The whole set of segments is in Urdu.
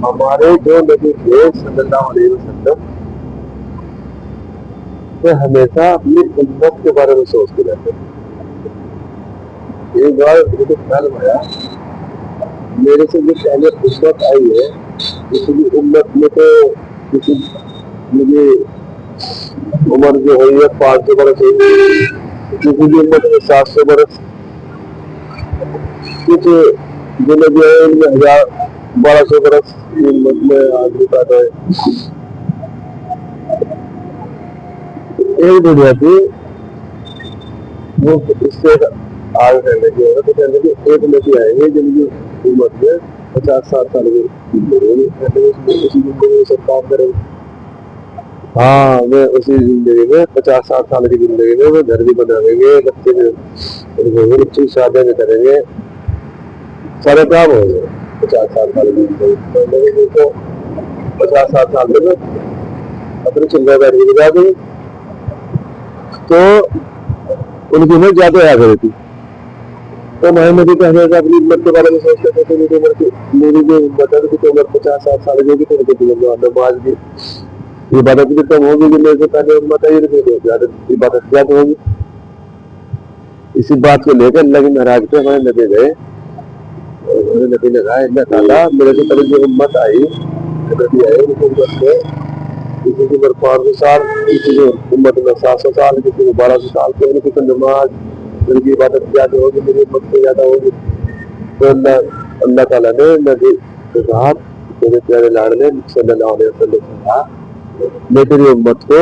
ہمارے جو نبی تھے صلی اللہ علیہ وسلم وہ ہمیشہ اپنی امت کے بارے میں سوچتے رہتے ہیں. ایک بار مجھے خیال آیا میرے سے جو پہلے امت آئی ہے کسی بھی امت میں تو کسی مجھے عمر جو ہوئی ہے 500 برس ہوئی, کسی بھی امت میں 700 برس, کچھ جو نبی ہے ان میں 1200 برس امت میں آدمی پیدا ہے. ایک دنیا تھی وہ اس سے آگے رہنے کی ہوگا تو کہنے کہ ایک نبی آئیں گے جن کی امت میں 50-60 سال کی اسی زندگی میں سب کام کریں گے. ہاں میں اسی زندگی میں 50-60 سال کی زندگی میں وہ گھر بھی بنائیں گے, بچے شادیاں بھی کریں گے, سارے کام ہوں گے. 50-60 سال کی زندگی کو 50-60 سال میں اپنی چنگا بیٹھ کے گزار دیں. تو ان کی عمر زیادہ آ گئی تھی. تو میں نبی کہنے کا اپنی امت کے بارے میں سوچتے تھے کہ میری جو امت ہے تو عمر 50-60 سال کی تو نماز کی عبادت بھی کم ہوگی کہ میرے سے پہلے امت ہے عبادت زیادہ ہوگی. اسی بات کو لے کر اللہ کے معراج پہ ہمارے نبی گئے. نبی نے کہا اللہ تعالیٰ میرے سے پہلے جو امت آئی نبی آئے ان کی امت میں کسی کی عمر 500 سال, کسی کی امت میں 700 سال, کسی کو 1200 سال کے ان کی نماز ان کی عبادت زیادہ ہوگی, میری امت سے زیادہ ہوگی. تو اللہ تعالیٰ نے نبی کے ساتھ میرے پیارے لاڈلے صلی اللہ علیہ وسلم سے کہا میں تیری امت کو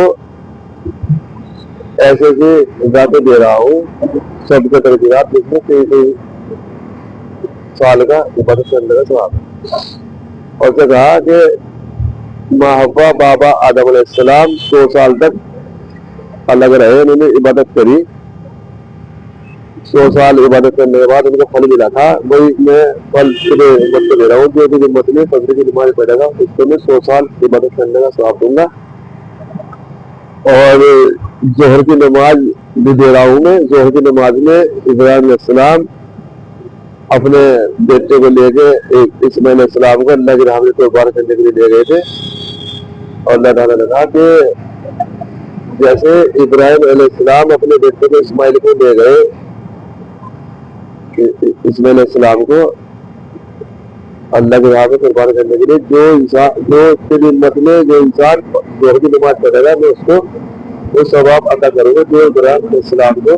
ایسے سے ذاتیں دے رہا ہوں سب کے ترجیحات جس میں کئی سال کا عبادت کرنے کا ثواب. اور سے کہا کہ محبا بابا آدم علیہ السلام 100 سال تک الگ رہے, انہوں نے عبادت کری. 100 سال عبادت کرنے کے بعد ان کو پھل ملا تھا, وہی میں پھل پورے امت کو دے رہا ہوں. جو بھی امت میں فجر کی نماز پڑھے گا اس کو میں 100 سال عبادت کرنے کا ثواب دوں گا. اور ظہر کی نماز بھی دے رہا ہوں میں. ظہر کی نماز میں ابراہیم علیہ السلام اپنے بیٹے کو لے کے اسماعیل علیہ السلام کو اللہ کی راہ میں قربان کرنے کے لیے لے گئے تھے. اور اللہ تعالیٰ نے کہا کہ جیسے ابراہیم علیہ السلام اپنے بیٹے کو اسماعیل کو لے گئے, اسماعیل علیہ السلام کو اللہ کی راہ میں قربان کرنے کے لیے, جو تیری امت میں جو انسان ظہر کی نماز پڑھے گا میں اس کو وہ ثواب عطا کروں گا جو ابراہیم علیہ السلام کو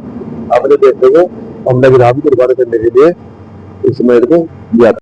اپنے بیٹے کو اللہ کی راہ میں قربان کرنے کے لیے اسماعیل کو دیا تھا.